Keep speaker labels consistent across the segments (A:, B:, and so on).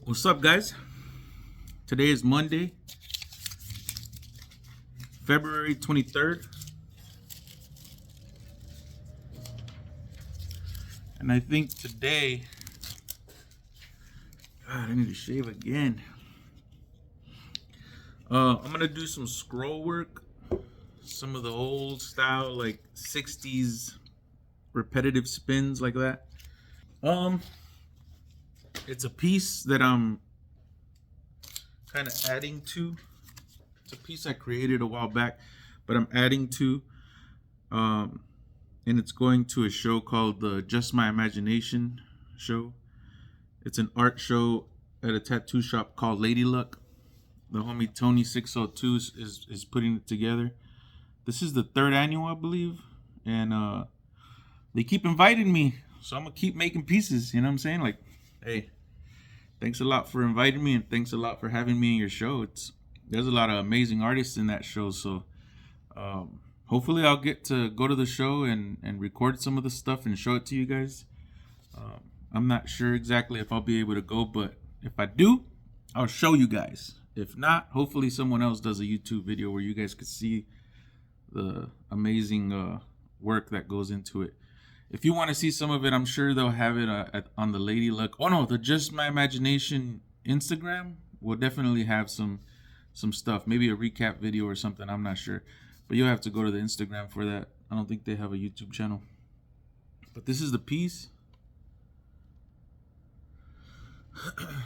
A: What's up, guys? Today is Monday, February 23rd. And I think today, God, I need to shave again. I'm going to do some scroll work, some of the old style, like 60s repetitive spins like that. It's a piece that I'm kind of adding to. It's a piece I created a while back, but I'm adding to, and it's going to a show called the Just My Imagination show. It's an art show at a tattoo shop called Lady Luck. The homie Tony 602 is putting it together. This is the third annual, I believe, and they keep inviting me, so I'm gonna keep making pieces. You know what I'm saying? Like, hey, thanks a lot for inviting me, and thanks a lot for having me in your show. There's a lot of amazing artists in that show, so hopefully I'll get to go to the show and record some of the stuff and show it to you guys. I'm not sure exactly if I'll be able to go, but if I do, I'll show you guys. If not, hopefully someone else does a YouTube video where you guys could see the amazing work that goes into it. If you want to see some of it, I'm sure they'll have it on the Lady Luck. Oh no, the Just My Imagination Instagram will definitely have some stuff. Maybe a recap video or something. I'm not sure, but you'll have to go to the Instagram for that. I don't think they have a YouTube channel. But this is the piece.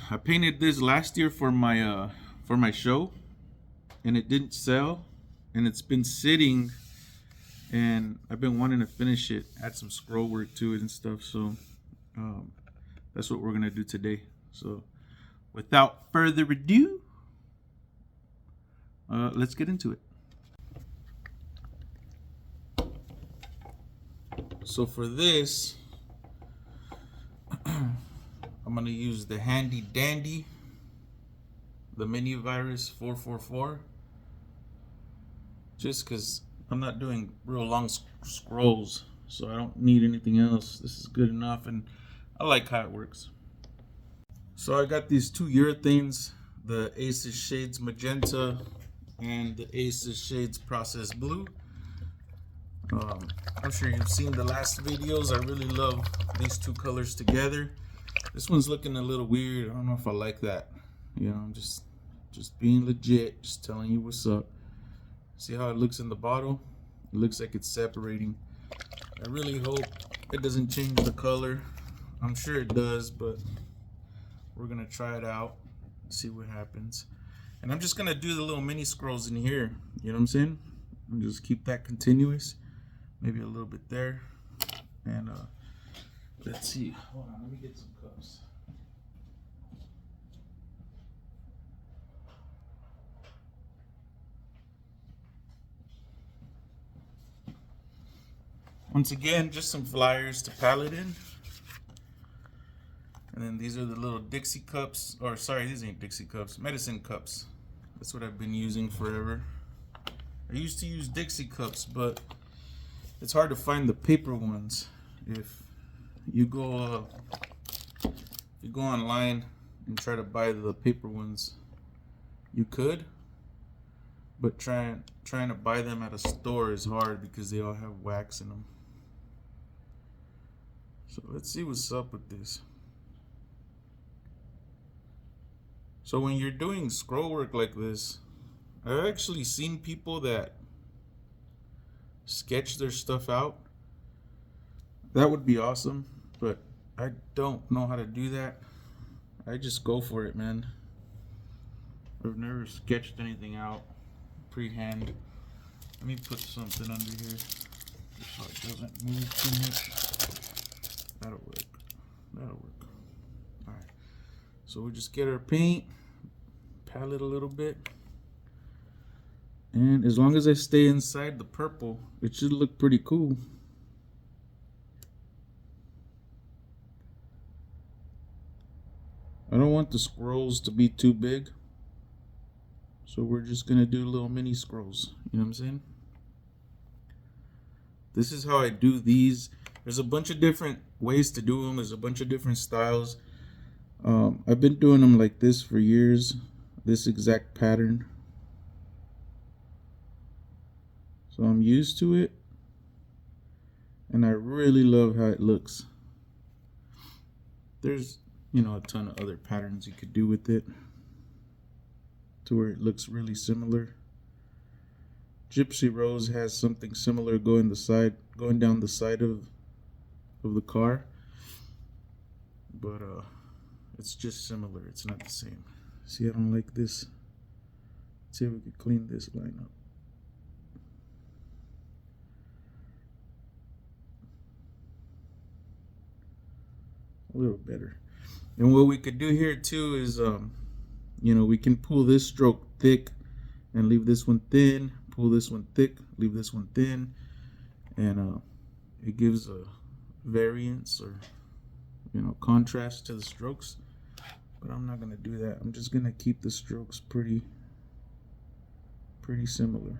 A: I painted this last year for my show, and it didn't sell, and it's been sitting. And I've been wanting to finish it, add some scroll work to it and stuff. So that's what we're going to do today. So without further ado, let's get into it. So for this, I'm going to use the handy dandy, the Mini Virus 444, just because I'm not doing real long scrolls, so I don't need anything else. This is good enough, and I like how it works. So I got these two urethanes, the Aces Shades Magenta and the Aces Shades Process Blue. I'm sure you've seen the last videos. I really love these two colors together. This one's looking a little weird. I don't know if I like that. You know, I'm just being legit, just telling you what's up. See how it looks in the bottle? It looks like it's separating. I really hope it doesn't change the color. I'm sure it does, but we're gonna try it out, see what happens. And I'm just gonna do the little mini scrolls in here. You know what I'm saying? And just keep that continuous. Maybe a little bit there. And let's see. Hold on, let me get some cups. Once again, just some flyers to palette in. And then these are the little Dixie cups, or sorry, these ain't Dixie cups, medicine cups. That's what I've been using forever. I used to use Dixie cups, but it's hard to find the paper ones. If you go online and try to buy the paper ones, you could, but trying to buy them at a store is hard because they all have wax in them. So let's see what's up with this. So when you're doing scroll work like this, I've actually seen people that sketch their stuff out. That would be awesome, but I don't know how to do that. I just go for it, man. I've never sketched anything out pre-hand. Let me put something under here just so it doesn't move too much. That'll work. That'll work. Alright. So we just get our paint, palette a little bit. And as long as I stay inside the purple, it should look pretty cool. I don't want the scrolls to be too big. So we're just gonna do little mini scrolls. You know what I'm saying? This is how I do these. There's a bunch of different ways to do them. There's a bunch of different styles. I've been doing them like this for years, this exact pattern. So I'm used to it, and I really love how it looks. There's, a ton of other patterns you could do with it to where it looks really similar. Gypsy Rose has something similar going down the side of the car, but it's just similar. It's not the same. See, I don't like this. Let's see if we can clean this line up. A little better. And what we could do here too is we can pull this stroke thick and leave this one thin, pull this one thick, leave this one thin, and it gives a variance or contrast to the strokes. But I'm not gonna do that. I'm just gonna keep the strokes pretty similar.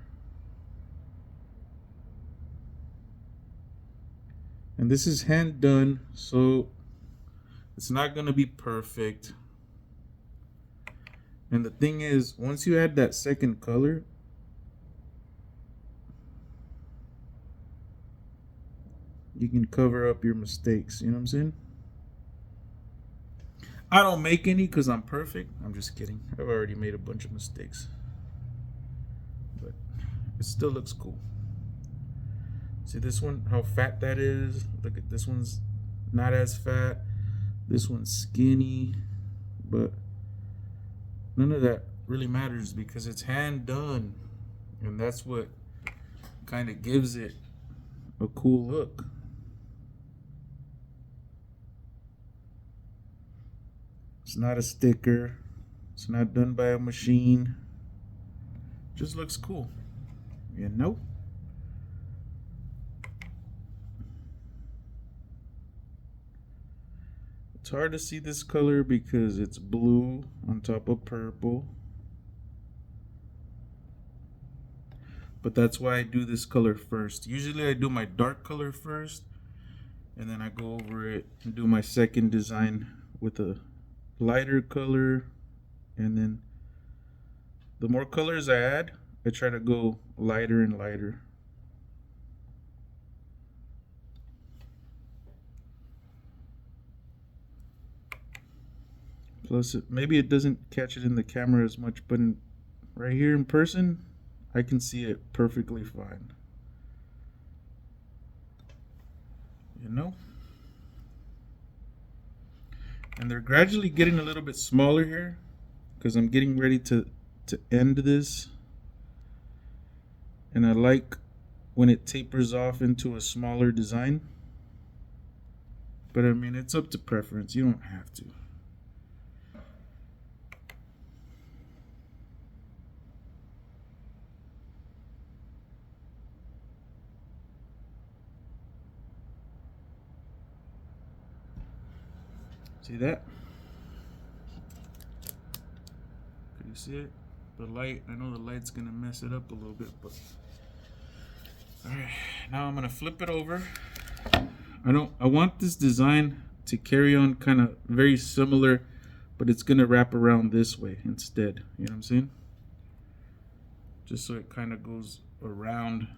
A: And this is hand done, so it's not gonna be perfect. And the thing is, once you add that second color, you can cover up your mistakes. You know what I'm saying? I don't make any because I'm perfect. I'm just kidding. I've already made a bunch of mistakes. But it still looks cool. See this one, how fat that is? Look at this one's not as fat. This one's skinny. But none of that really matters because it's hand done. And that's what kind of gives it a cool look. It's not a sticker. It's not done by a machine. Just looks cool. It's hard to see this color because it's blue on top of purple. But that's why I do this color first. Usually I do my dark color first, and then I go over it and do my second design with a lighter color. And then the more colors I add, I try to go lighter and lighter. Plus, maybe it doesn't catch it in the camera as much, but right here in person, I can see it perfectly fine. And they're gradually getting a little bit smaller here because I'm getting ready to end this. And I like when it tapers off into a smaller design. But I mean, it's up to preference. You don't have to. See that? Can you see it? The light, I know the light's gonna mess it up a little bit, but alright, now I'm gonna flip it over. I want this design to carry on kind of very similar, but it's gonna wrap around this way instead. You know what I'm saying? Just so it kind of goes around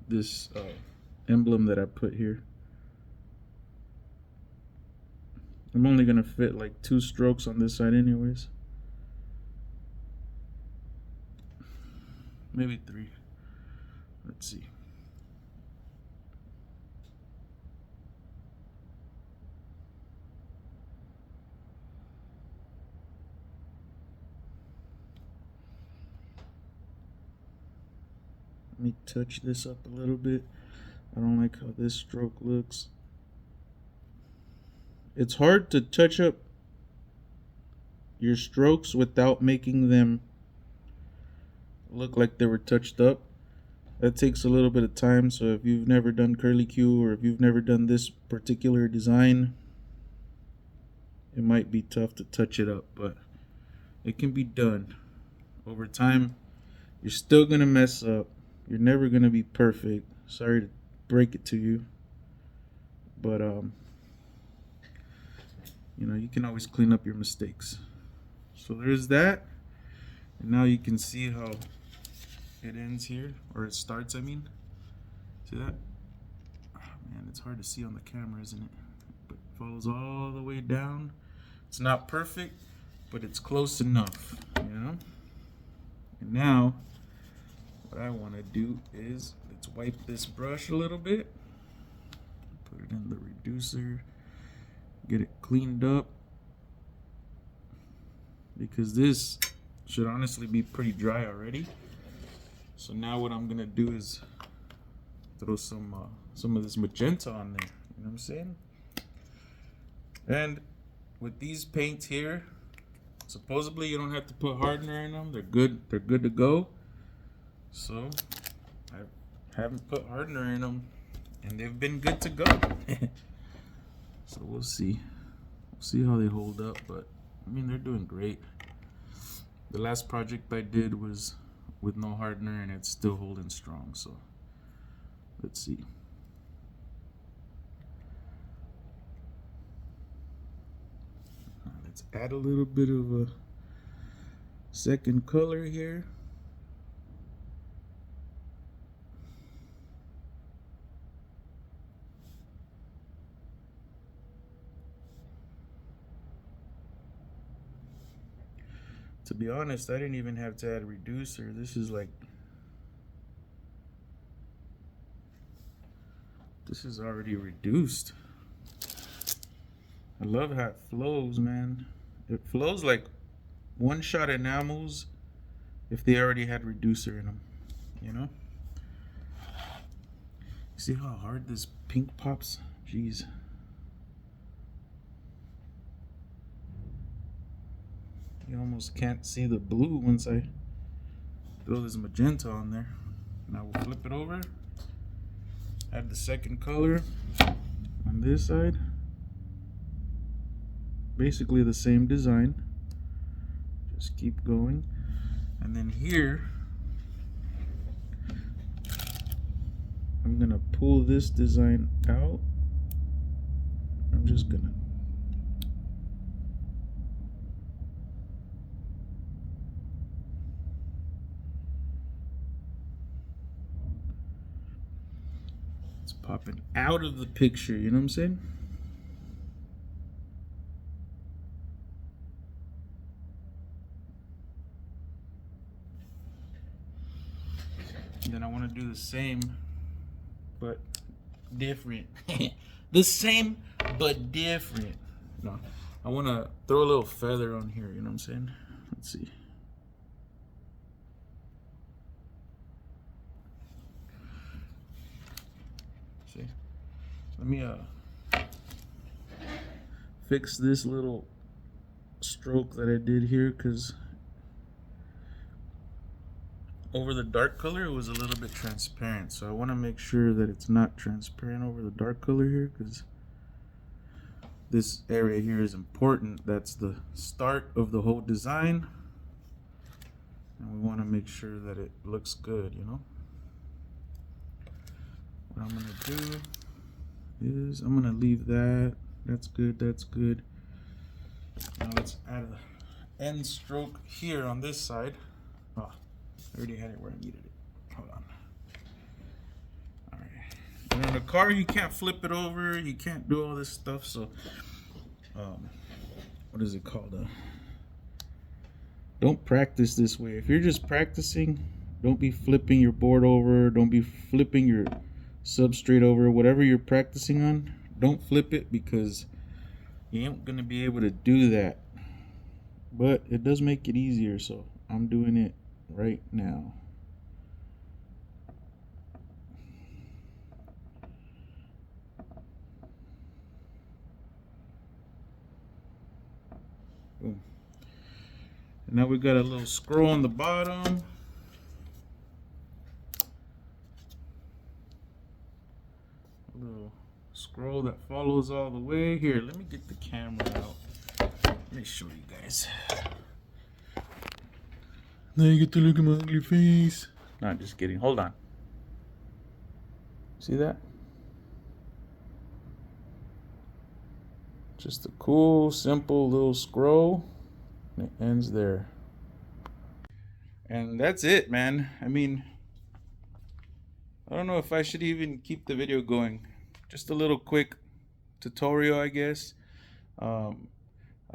A: this emblem that I put here. I'm only gonna fit like 2 strokes on this side anyways. Maybe 3. Let's see. Let me touch this up a little bit. I don't like how this stroke looks. It's hard to touch up your strokes without making them look like they were touched up. That takes a little bit of time, so if you've never done curly Q or if you've never done this particular design, it might be tough to touch it up, but it can be done. Over time, you're still gonna mess up. You're never gonna be perfect. Sorry to break it to you, but you know, you can always clean up your mistakes. So there's that. And now you can see how it ends here, or it starts, I mean. See that? Oh, man, it's hard to see on the camera, isn't it? But it follows all the way down. It's not perfect, but it's close enough, you know? And now, what I want to do is, let's wipe this brush a little bit. Put it in the reducer. Get it cleaned up. Because this should honestly be pretty dry already. So now what I'm gonna do is throw some of this magenta on there. You know what I'm saying? And with these paints here, supposedly you don't have to put hardener in them. They're good. They're good to go. So I haven't put hardener in them, and they've been good to go. So we'll see. We'll see how they hold up, but I mean, they're doing great. The last project I did was with no hardener, and it's still holding strong. So let's see. Let's add a little bit of a second color here. To be honest, I didn't even have to add a reducer. This is already reduced. I love how it flows, man. It flows like one-shot enamels if they already had reducer in them, you know? See how hard this pink pops? Jeez. You almost can't see the blue once I throw this magenta on there. Now we'll flip it over, add the second color on this side. Basically the same design. Just keep going. And then here, I'm gonna pull this design out. I'm just gonna popping out of the picture, you know what I'm saying? And then I want to do the same, but different. The same, but different. No, I want to throw a little feather on here, you know what I'm saying? Let's see. Let me fix this little stroke that I did here, because over the dark color it was a little bit transparent, so I want to make sure that it's not transparent over the dark color here, because this area here is important. That's the start of the whole design, and we want to make sure that it looks good, you know? What I'm gonna do is I'm gonna leave that. That's good. That's good. Now let's add an end stroke here on this side. Oh, I already had it where I needed it. Hold on. All right. And in a car, you can't flip it over. You can't do all this stuff. So, what is it called? Don't practice this way. If you're just practicing, don't be flipping your board over. Don't be flipping your substrate over. Whatever you're practicing on, don't flip it, because you ain't gonna be able to do that. But it does make it easier, so I'm doing it right now. Boom. And now we got a little scroll on the bottom. Little scroll that follows all the way. Here, let me get the camera out. Let me show you guys. Now you get to look at my ugly face. No, just kidding. Hold on. See that? Just a cool, simple little scroll. And it ends there. And that's it, man. I mean, I don't know if I should even keep the video going. Just a little quick tutorial, I guess. I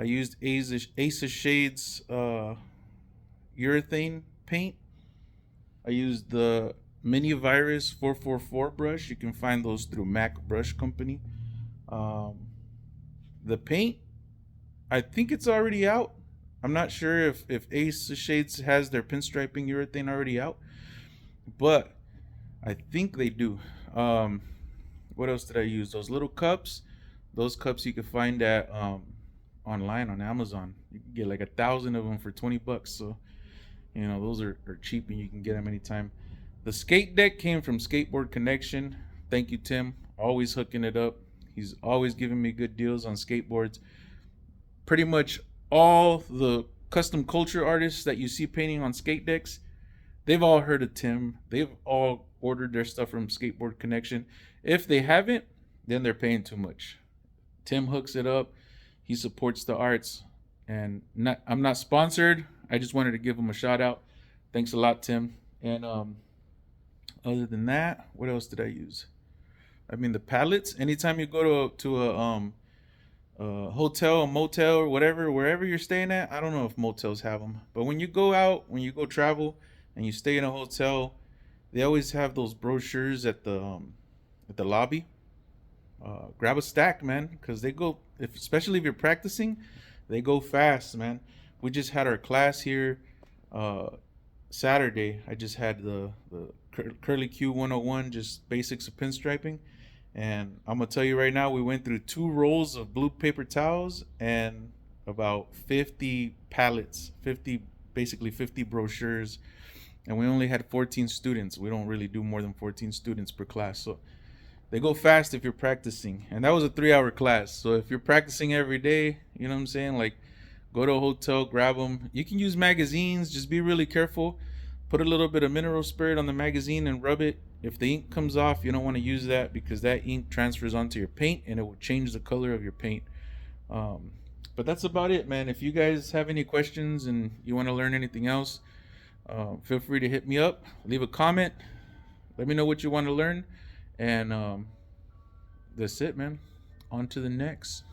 A: used Ace of Shades urethane paint. I used the Mini Virus 444 brush. You can find those through Mac Brush Company. The paint, I think it's already out. I'm not sure if Ace of Shades has their pinstriping urethane already out, but I think they do. What else did I use? Those little cups. Those cups you can find at online on Amazon. You can get like 1,000 of them for $20. So, you know, those are cheap and you can get them anytime. The skate deck came from Skateboard Connection. Thank you, Tim. Always hooking it up. He's always giving me good deals on skateboards. Pretty much all the custom culture artists that you see painting on skate decks, they've all heard of Tim. They've all ordered their stuff from Skateboard Connection. If they haven't, then they're paying too much. Tim hooks it up. He supports the arts. And I'm not sponsored. I just wanted to give him a shout out. Thanks a lot, Tim. And other than that, what else did I use? I mean, the palettes. Anytime you go to a hotel, a motel, or whatever, wherever you're staying at, I don't know if motels have them, but when you go out, when you go travel, and you stay in a hotel, they always have those brochures at the lobby. Grab a stack, man, because they go. Especially if you're practicing, they go fast, man. We just had our class here Saturday. I just had the Curly Q 101, just basics of pinstriping. And I'm gonna tell you right now, we went through 2 rolls of blue paper towels and about 50 pallets, 50 brochures, and we only had 14 students. We don't really do more than 14 students per class, so they go fast if you're practicing. And that was a 3-hour class, so if you're practicing every day, you know what I'm saying, like, go to a hotel, grab them. You can use magazines, just be really careful. Put a little bit of mineral spirit on the magazine and rub it. If the ink comes off, you don't want to use that because that ink transfers onto your paint and it will change the color of your paint. But that's about it, man. If you guys have any questions and you want to learn anything else, feel free to hit me up, leave a comment, let me know what you want to learn, and that's it, man. On to the next.